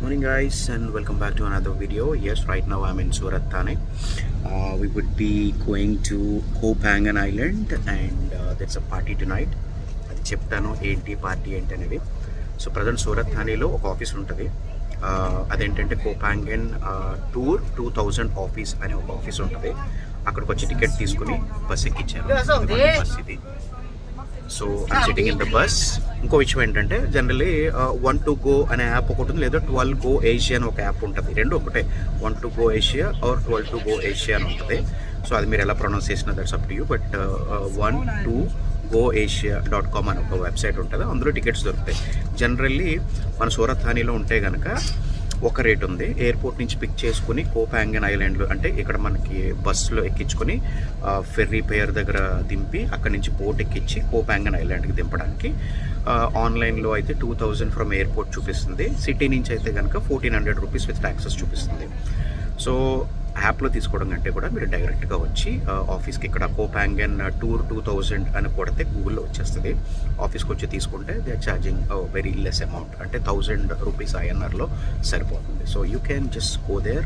Morning guys and welcome back to another video. Yes, right now I'm in Surat Thane. We would be going to Koh Phangan Island and there's a party tonight. అది చెప్తాను ఏంటి party ఏంటి అనేది. So present Surat థానేలో ఒక office ఉంటుంది. అదేంటంటే కో ప్యాంగన్ tour 2000 office అనే ఒక ఆఫీస్ ఉంటుంది. అక్కడికి వచ్చి టికెట్ తీసుకుని బస్ ఎక్కించాను. బస్ ఇది. So I'm sitting in the bus. ఇంకో విషయం ఏంటంటే జనరల్లీ 1 Go అనే యాప్ ఒకటి ఉంది, లేదా 12 Go Asia అని ఒక యాప్ ఉంటుంది. రెండు ఒకటే, 1 Go Asia or 12 Go Asia అని ఉంటుంది. సో అది మీరు ఎలా ప్రొనౌన్స్ చేసినా that's up to you. But 12goasia.com అని ఒక వెబ్సైట్ ఉంటుంది, అందులో టికెట్స్ దొరుకుతాయి. జనరల్లీ మన సూరత్ థానేలో ఉంటే కనుక ఒక రేట్ ఉంది. ఎయిర్పోర్ట్ నుంచి పిక్ చేసుకుని కో ప్యాంగన్ ఐలాండ్లో, అంటే ఇక్కడ మనకి బస్సులో ఎక్కించుకొని ఫెర్రీ పేర్ దగ్గర దింపి అక్కడి నుంచి బోట్ ఎక్కించి కో ప్యాంగన్ ఐలాండ్కి దింపడానికి ఆన్లైన్లో అయితే 2000 ఫ్రమ్ ఎయిర్పోర్ట్ చూపిస్తుంది. సిటీ నుంచి అయితే కనుక 1400 రూపీస్ విత్ ట్యాక్సెస్ చూపిస్తుంది. సో యాప్లో తీసుకోవడం కంటే కూడా మీరు డైరెక్ట్గా వచ్చి ఆఫీస్కి, ఇక్కడ కో ప్యాంగన్ టూర్ 2000 అని కొడితే గూగుల్లో వచ్చేస్తుంది. ఆఫీస్కి వచ్చి తీసుకుంటే they are charging very less amount, అంటే 1000 రూపీస్ INRలో సరిపోతుంది. So you can just go there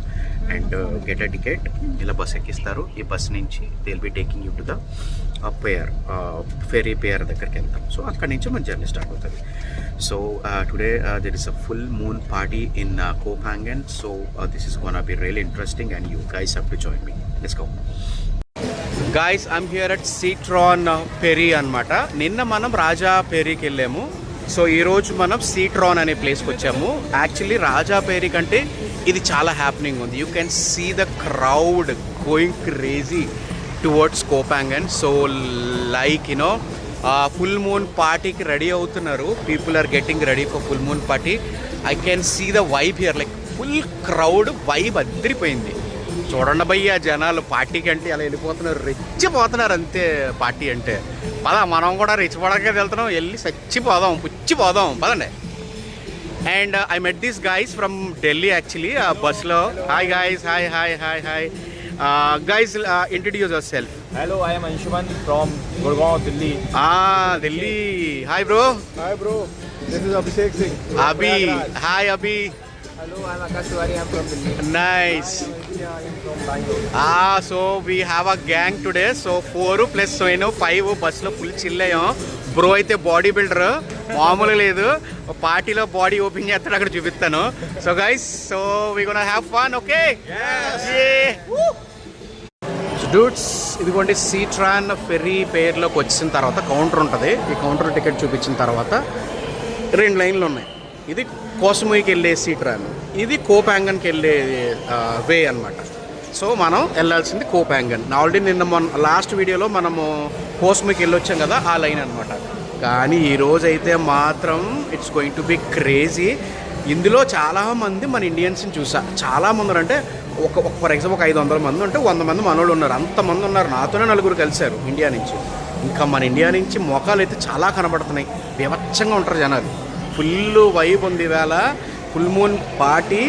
and get a ticket. ఇలా బస్ ఎక్కిస్తారు. ఈ బస్ నుంచి they will be taking you to the pier, ferry pier దగ్గరికి వెళ్తాం. సో అక్కడి నుంచి మన జర్నీ స్టార్ట్ అవుతుంది. So today there is a full moon party in Koh Phangan. So this is gonna be really interesting and you guys have to join me. Let's go. Guys, I'm here at Citron Ferry అన్నమాట. నిన్న మనం రాజా పేరీకి వెళ్ళాము. So ఈరోజు మనం సీట్రాన్ అనే ప్లేస్కి వచ్చాము. Actually రాజా పేరీ కంటే ఇది చాలా హ్యాపెనింగ్ ఉంది. You can see the crowd going crazy towards Koh Phangan. So like you know full moon పార్టీకి రెడీ అవుతున్నారు. People are getting ready for full moon party. I can see the vibe here, like full crowd vibe అద్దరిపోయింది. చూడండి భయ్య, జనాలు పార్టీకి అంటే అలా వెళ్ళిపోతున్నారు, రెచ్చిపోతున్నారు అంతే. పార్టీ అంటే పద, మనం కూడా రెచ్చిపోవడానికి వెళ్తున్నాం, వెళ్ళి చచ్చిపోదాం, పుచ్చిపోదాం, పదండి. And I met these guys from Delhi actually బస్లో. Hi guys, hi hi hi hi. Guys, introduce yourself. Hello, I am Anshuman from Gurgaon, Delhi. Delhi. Hi bro. Hi bro. This is Abhishek Singh. Abhi. Hi Abhi. Hello, I am Akash Tiwari. I am from Delhi. Nice. I am from Bangalore. So we have a gang today. So 4 plus 5 bus లో full chill అయ్యాం. Bro అయితే bodybuilder, మామూలు లేదు. పార్టీలో body open చేస్తాడు, అక్కడ చూపిస్తాను. So guys, so we gonna have fun. Okay dudes, ఇదిగోండి సీట్రాన్ ఫెర్రీ పేర్లోకి వచ్చిన తర్వాత కౌంటర్ ఉంటుంది. ఈ కౌంటర్ టికెట్ చూపించిన తర్వాత 2 లైన్లు ఉన్నాయి. ఇది కోసముయికి వెళ్ళే సీట్రాన్, ఇది కో ప్యాంగన్కి వెళ్ళే వే అనమాట. సో మనం వెళ్ళాల్సింది కో ప్యాంగన్. ఆల్రెడీ నిన్న లాస్ట్ వీడియోలో మనము కోసముయికి వెళ్ళొచ్చాం కదా, ఆ లైన్ అనమాట. కానీ ఈరోజు అయితే మాత్రం it's going to be crazy. ఇందులో చాలామంది మన ఇండియన్స్ని చూసా. చాలామంది అంటే ఫర్ ఎగ్జాంపుల్ 500 మంది ఉంటే 100 మంది మనోళ్ళు ఉన్నారు. అంతమంది ఉన్నారు. నాతోనే 4 కలిశారు ఇండియా నుంచి. ఇంకా మన ఇండియా నుంచి మొఖాలు అయితే చాలా కనబడుతున్నాయి. వివచ్చంగా ఉంటారు జనాలు. ఫుల్ వైబ్ ఉంది వేళ. Full moon party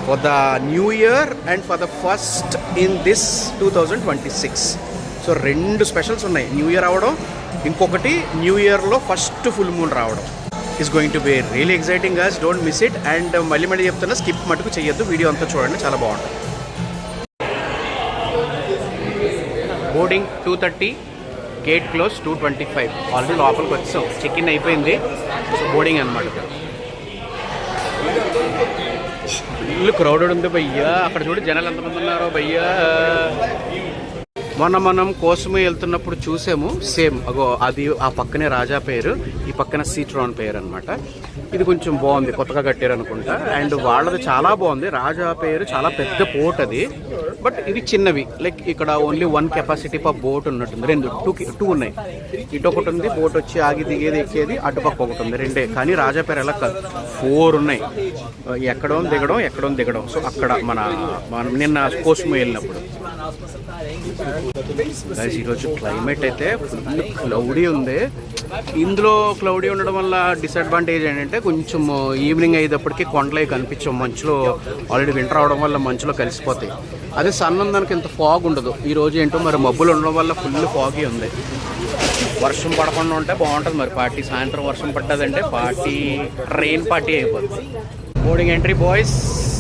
for the new year and for the first in this 2026. So 2 specials ఉన్నాయి. న్యూ ఇయర్ రావడం, ఇంకొకటి న్యూ ఇయర్లో ఫస్ట్ ఫుల్ మూన్ రావడం. Is going to be really exciting guys, don't miss it. And మళ్ళీ చెప్తున్నా, skip మటుకు చేయొద్దు, video అంతా చూడండి, చాలా బాగుంటుంది. Boarding 2:30, gate close 2:25. ఆల్రెడీ లోపలికి వచ్చాం, చెక్ ఇన్ అయిపోయింది. సో బోర్డింగ్ అనమాట. ఫుల్ క్రౌడెడ్ ఉంది భయ్యా. అక్కడ చూడు జనాలు ఎంతమంది ఉన్నారో భయ్యా. మొన్న మనం కోసము వెళ్తున్నప్పుడు చూసాము, సేమ్ అగో అది ఆ పక్కనే రాజా పేరు, ఈ పక్కన సీట్రాన్ పేరు అనమాట. ఇది కొంచెం బాగుంది, కొత్తగా కట్టారు అనుకుంటా. అండ్ వాళ్ళది చాలా బాగుంది. రాజా పేరు చాలా పెద్ద పోర్ట్ అది, బట్ ఇది చిన్నవి. లైక్ ఇక్కడ ఓన్లీ 1 కెపాసిటీ పర్ బోట్ ఉన్నట్టుంది. 2 ఉన్నాయి. ఇటు ఒకటి ఉంది, బోట్ వచ్చి ఆగి దిగేది ఎక్కేది, అటుపక్క ఒకటి ఉంది, 2. కానీ రాజా పేరు ఎలా కాదు, 4 ఉన్నాయి. ఎక్కడో దిగడం. సో అక్కడ మన నిన్న కోసము వెళ్ళినప్పుడు. ఈరోజు క్లైమేట్ అయితే ఫుల్ క్లౌడీ ఉంది. ఇందులో క్లౌడీ ఉండడం వల్ల డిసడ్వాంటేజ్ ఏంటంటే కొంచెం ఈవినింగ్ అయ్యేటప్పటికి కొండలే కనిపించవు. మంచులో ఆల్రెడీ వింటర్ అవడం వల్ల మంచులో కలిసిపోతాయి. అదే సన్ ఉందానికి ఇంత ఫాగ్ ఉండదు. ఈరోజు ఏంటో మరి మబ్బులు ఉండడం వల్ల ఫుల్ ఫాగీ ఉంది. వర్షం పడకుండా ఉంటే బాగుంటుంది మరి పార్టీ. సాయంత్రం వర్షం పడ్డదంటే పార్టీ ట్రైన్ పార్టీ అయిపోతుంది. Boarding entry boys.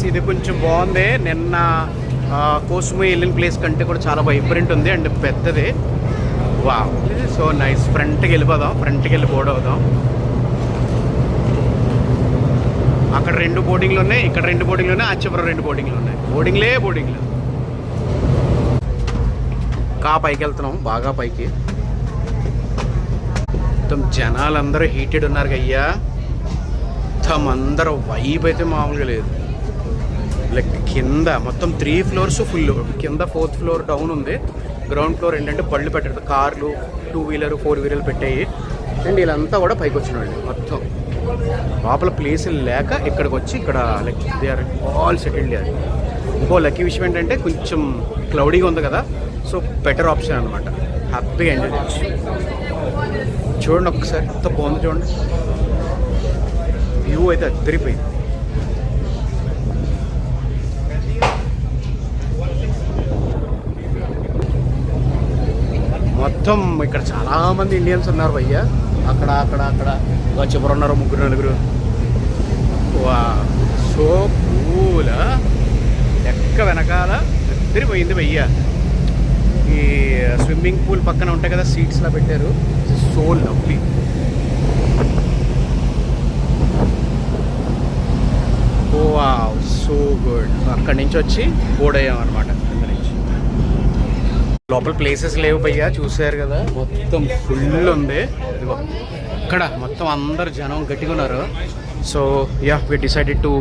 ఇది కొంచెం బాగుంది. నిన్న కోసుమై వెళ్ళిన ప్లేస్ కంటే కూడా చాలా వైబ్రెంట్ ఉంది అండ్ పెద్దది. వా, సో నైస్. ఫ్రంట్కి వెళ్ళిపోదాం, ఫ్రంట్కి వెళ్ళి బోర్డ్ అవుదాం. అక్కడ 2 బోర్డింగ్లు ఉన్నాయి, ఇక్కడ 2 బోర్డింగ్లు ఉన్నాయి, ఆ చివర 2 బోర్డింగ్లు ఉన్నాయి. బోర్డింగ్లు పైకి వెళ్తున్నాం, బాగా పైకి. మొత్తం జనాలందరూ హీటెడ్ ఉన్నారు అయ్యా. మొత్తం అందరూ వైబ్ అయితే మామూలుగా లేదు. లైక్ కింద మొత్తం 3 ఫ్లోర్స్ ఫుల్, కింద 4th ఫ్లోర్ డౌన్ ఉంది. గ్రౌండ్ ఫ్లోర్ ఏంటంటే బళ్ళు పెట్టారు, కార్లు, 2 వీలర్ 4 వీలర్లు పెట్టాయి. అండ్ వీళ్ళంతా కూడా పైకి వచ్చిన వాళ్ళు. మొత్తం లోపల ప్లేస్ లేక ఇక్కడికి వచ్చి ఇక్కడ like they are all settled. అది ఇంకో లక్కీ విషయం ఏంటంటే కొంచెం క్లౌడీగా ఉంది కదా, సో బెటర్ ఆప్షన్ అనమాట. హ్యాపీగా ఎంజాయ్ చేయొచ్చు. చూడండి ఒకసారి, ఎంత బాగుంది చూడండి. వ్యూ అయితే అద్దరిపోయింది. మొత్తం ఇక్కడ చాలామంది ఇండియన్స్ ఉన్నారు భయ్య. అక్కడ అక్కడ అక్కడ చివర ఉన్నారు 3-4. వా, సో కూల్. ఎక్క వెనకాల అద్దరిపోయింది భయ్య. ఈ స్విమ్మింగ్ పూల్ పక్కన ఉంటాయి కదా, సీట్స్లా పెట్టారు. So lovely. వా, సో గుడ్. అక్కడి నుంచి వచ్చి బోర్డ్ అయ్యాం అనమాట. కింద నుంచి లోపల ప్లేసెస్ లేవు భయ్యా, చూసారు కదా. మొత్తం ఫుల్ ఉంది. ఇదిగో ఇక్కడ మొత్తం అందరు జనం గట్టిగా ఉన్నారు. So yeah, we decided to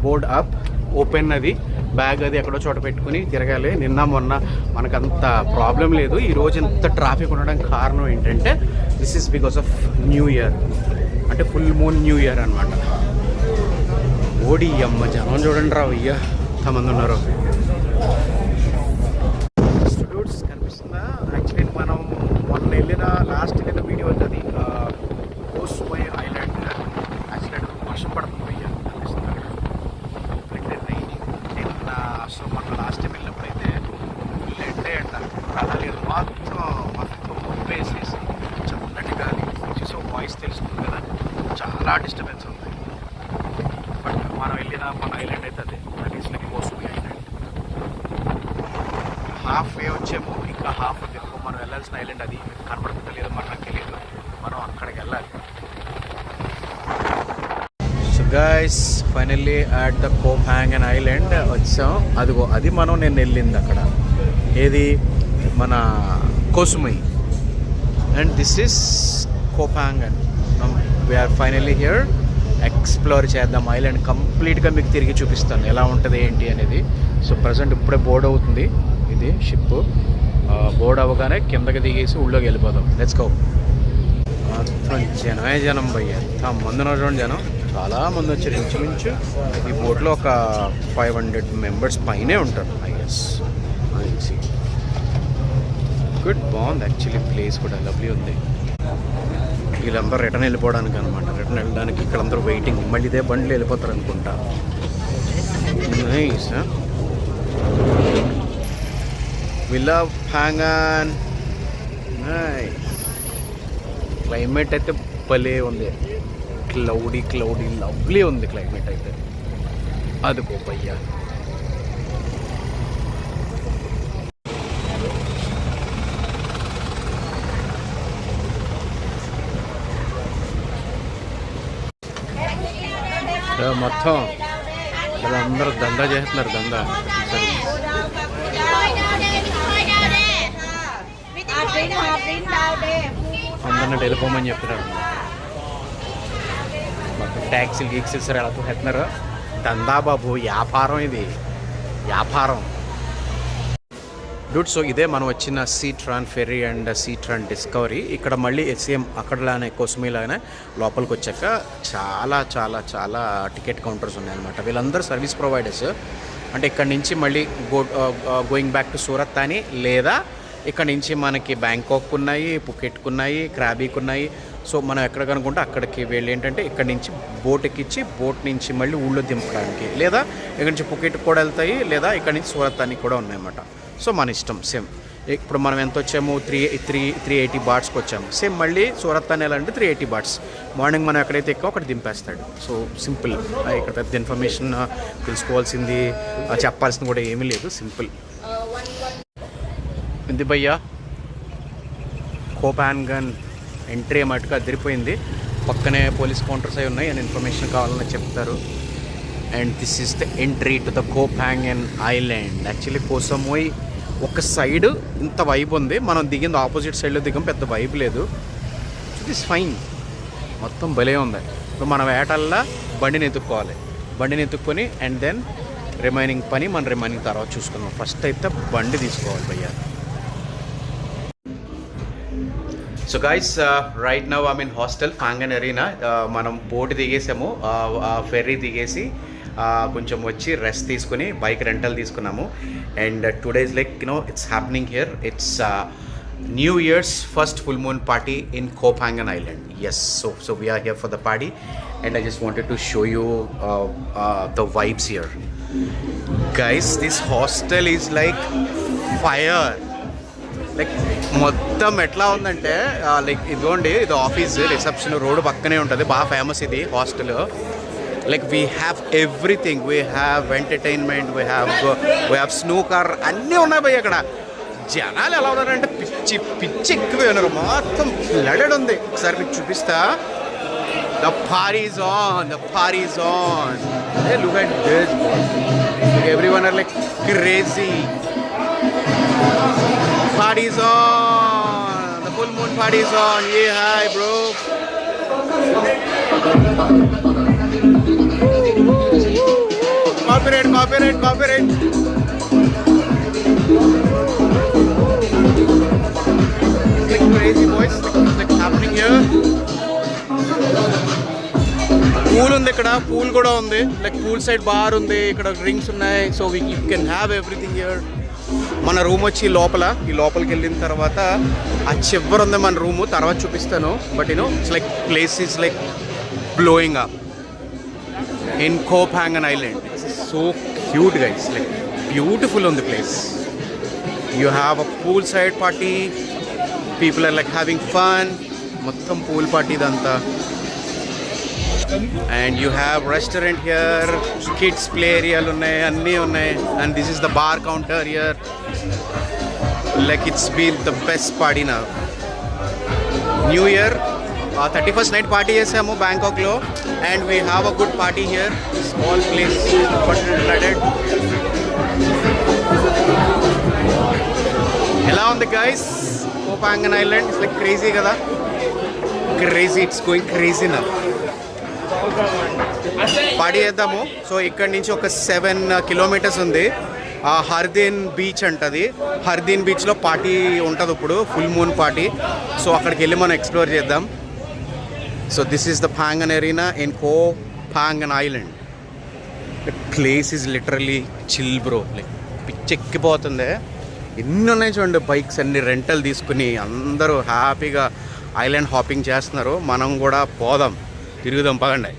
board up. Open అది బ్యాగ్ అది ఎక్కడో చోట పెట్టుకుని తిరగాలి. నిన్న మొన్న మనకంత ప్రాబ్లం లేదు. ఈరోజు ఎంత ట్రాఫిక్ ఉండడానికి కారణం ఏంటంటే this is because of new year, అంటే ఫుల్ మూన్ న్యూ ఇయర్ అనమాట. ఓడి అమ్మ జనం చూడండి రా అయ్యా, ఎంతమంది ఉన్నారు. స్టూడెంట్స్ కనిపిస్తుందా? యాక్చువల్లీ మనం మొన్న లాస్ట్ వెళ్ళిన వీడియో అది కోసుమై ఐలాండ్. యాక్చువల్లీ వర్షం పడుతుంది అయ్యా, కనిపిస్తుంది నిన్న. సో మొన్న లాస్ట్ టైం వెళ్ళినప్పుడైతే ఎండే అంట, అలాగే మొత్తం వేసేసి చల్లటి గాలి. సో వాయిస్ తెలుస్తుంది కదా, చాలా డిస్టర్బెన్స్ ఉంది. బట్ మనం వెళ్ళిన మన ఐలాండ్ అయితే అదే, that is like Koh Samui island. Half way వచ్చేమో, ఇంకా హాఫ్ ఉంది. మనం వెళ్ళాల్సిన ఐలాండ్ అది కనపడుతుందో లేదో మనకు తెలియదు. మనం అక్కడికి వెళ్ళాలి. So guys, finally at the Koh Phangan island వచ్చాం. అదిగో అది నేను వెళ్ళింది అక్కడ. ఏది మన Koh Samui. And this is Koh Phangan. We are finally here. Explore చేద్దాం ఐలాండ్ కంప్లీట్గా. మీకు తిరిగి చూపిస్తాను ఎలా ఉంటుంది ఏంటి అనేది. సో ప్రజెంట్ ఇప్పుడే బోర్డ్ అవుతుంది ఇది షిప్. బోర్డ్ అవ్వగానే కిందకి దిగేసి ఊళ్ళోకి వెళ్ళిపోదాం. Let's go. మొత్తం జనం భయ్య, ఎంత మంది ఉన్నారు జనం. చాలా మంది వచ్చారు. ఇంచుమించు ఈ బోట్లో ఒక 500 మెంబర్స్ పైనే ఉంటారు ఐ గెస్. గుడ్, బాగుంది యాక్చువల్లీ. ప్లేస్ కూడా లవ్లీ ఉంది. వీళ్ళందరూ రిటర్న్ వెళ్ళిపోవడానికి అనమాట. రిటర్న్ వెళ్ళడానికి ఇక్కడందరూ వెయిటింగ్. మళ్ళీ ఇదే బండ్లు వెళ్ళిపోతారు అనుకుంటా. Nice. We love Phangan. Nice. Climate అయితే భలే ఉంది. క్లౌడీ లవ్లీ ఉంది క్లైమేట్ అయితే. అది గోపయ్యా. మొత్తం అందరూ దందా చేస్తున్నారు. దందా అందరిని వెళ్ళిపోమని చెప్తున్నారు. మొత్తం ట్యాక్సీలు గీక్సీలు ఎలా పెట్టినారు. దందా బాబు, వ్యాపారం ఇది, వ్యాపారం. డూడ్, సో ఇదే మనం వచ్చిన Seatran ferry and Seatran discovery. ఇక్కడ మళ్ళీ సేమ్ అక్కడలానే కోసుమైలానే లోపలికి వచ్చాక చాలా చాలా చాలా టికెట్ కౌంటర్స్ ఉన్నాయన్నమాట. వీళ్ళందరూ సర్వీస్ ప్రొవైడర్స్. అంటే ఇక్కడ నుంచి మళ్ళీ గోయింగ్ బ్యాక్ టు సూరత్ అని, లేదా ఇక్కడ నుంచి మనకి బ్యాంకాక్ ఉన్నాయి, పుకెట్కు ఉన్నాయి, క్రాబీకి ఉన్నాయి. సో మనం ఎక్కడ కనుక్కుంటే అక్కడికి వెళ్ళి ఏంటంటే ఇక్కడ నుంచి బోట్ ఎక్కించి బోట్ నుంచి మళ్ళీ ఊళ్ళో దింపడానికి, లేదా ఇక్కడ నుంచి పుకెట్ కూడా వెళ్తాయి, లేదా ఇక్కడ నుంచి సూరత్ అని కూడా ఉన్నాయన్నమాట. సో మన ఇష్టం సేమ్. ఇప్పుడు మనం ఎంత వచ్చాము 380 బాట్స్కి వచ్చాము. సేమ్ మళ్ళీ సూరత్ థానే అంటే 380 బాట్స్. మార్నింగ్ మనం ఎక్కడైతే ఎక్కువ అక్కడ దింపేస్తాడు. So simple. ఇక్కడ పెద్ద ఇన్ఫర్మేషన్ తెలుసుకోవాల్సింది చెప్పాల్సింది కూడా ఏమీ లేదు, సింపుల్. ఇది భయ్యా కోపాంగన్ ఎంట్రీ మటుకు అదిరిపోయింది. పక్కనే పోలీస్ కౌంటర్స్ అవి ఉన్నాయి, అని ఇన్ఫర్మేషన్ కావాలని చెప్తారు. And this is the entry to the Koh Phangan island. Actually Koh Samui ఒక సైడ్ ఇంత వైబ్ ఉంది, మనం దిగింది ఆపోజిట్ సైడ్లో దిగం, పెద్ద వైబ్ లేదు. ఇట్ ఈస్ ఫైన్, మొత్తం భలే ఉంది. ఇప్పుడు మనం వేటల్లా బండిని ఎత్తుక్కోవాలి, బండిని ఎత్తుక్కొని అండ్ దెన్ రిమైనింగ్ పని మన రిమైనింగ్ తర్వాత చూసుకుందాం. ఫస్ట్ అయితే బండి తీసుకోవాలి భయ్యా. So guys right now I mean hostel Phangan arena. మనం బోట్ దిగేసాము, ఫెర్రీ దిగేసి కొంచెం వచ్చి రెస్ట్ తీసుకుని బైక్ రెంటల్ తీసుకున్నాము. And today's like it's happening here. It's new year's first full moon party in Koh Phangan island. Yes, so we are here for the party and I just wanted to show you the vibes here. Guys, this hostel is like fire. Like మొత్తం ఎట్లా ఉందంటే like ఇదిగోండి, ఇది office reception road పక్కనే ఉంటుంది, బాగా famous ఇది hostel. Like we have everything, we have entertainment, we have snooker, అన్నీ ఉన్నాయి భయ్య. ఇక్కడ జనాలు ఎలా ఉన్నారంటే పిచ్చి ఎక్కువే ఉన్నారు, మొత్తం ఫ్లడెడ్ ఉంది. ఒకసారి మీకు చూపిస్తా. The party's on, the party's on. Look at this, everyone are like crazy. Party's on, the full moon party's on. Yeah, hi bro. Copyright. It's like crazy boys, like happening here. Pool ఉంది ఇక్కడ, pool కూడా ఉంది, like pool side bar ఉంది, ఇక్కడ drinks ఉన్నాయి. So you can have everything here. మన room వచ్చి ఈ లోపలికి వెళ్ళిన తర్వాత ఆ చివరి ఉంది మన రూము, తర్వాత చూపిస్తాను. But it's like place is like blowing up in Koh Phangan island. It's so cute guys, like beautiful ఉంది place. You have a pool side party, people are like having fun. మొత్తం పూల్ పార్టీ ఇదంతా. And you have restaurant here, kids play area ఉన్నాయి, అన్నీ ఉన్నాయి. And this is the bar counter here. Like it's been the best party now. New Year 31st night party చేసాము బ్యాంకాక్లో, and we have a good party here. Small place, flooded. ఎలా ఉంది guys Koh Phangan island? It's like crazy కదా, crazy. It's going crazy నా. Party చేద్దాము. So ఇక్కడ నుంచి ఒక 7 kilometres ఉంది, హర్దీన్ బీచ్ అంటది. హర్దీన్ బీచ్లో పార్టీ ఉంటుంది ఇప్పుడు, ఫుల్ మూన్ పార్టీ. సో అక్కడికి వెళ్ళి మనం ఎక్స్ప్లోర్ చేద్దాం. So this is the Phangan arena in Koh Phangan island. The place is literally chill bro, like పిచ్చెక్కిపోతుంది. ఎన్ని ఉన్నాయి చూడండి, బైక్స్ అన్ని రెంటల్ తీసుకుని అందరూ హ్యాపీగా ఐలాండ్ హాపింగ్ చేస్తున్నారు. మనం కూడా పోదాం, తిరుగుదాం, పదండి.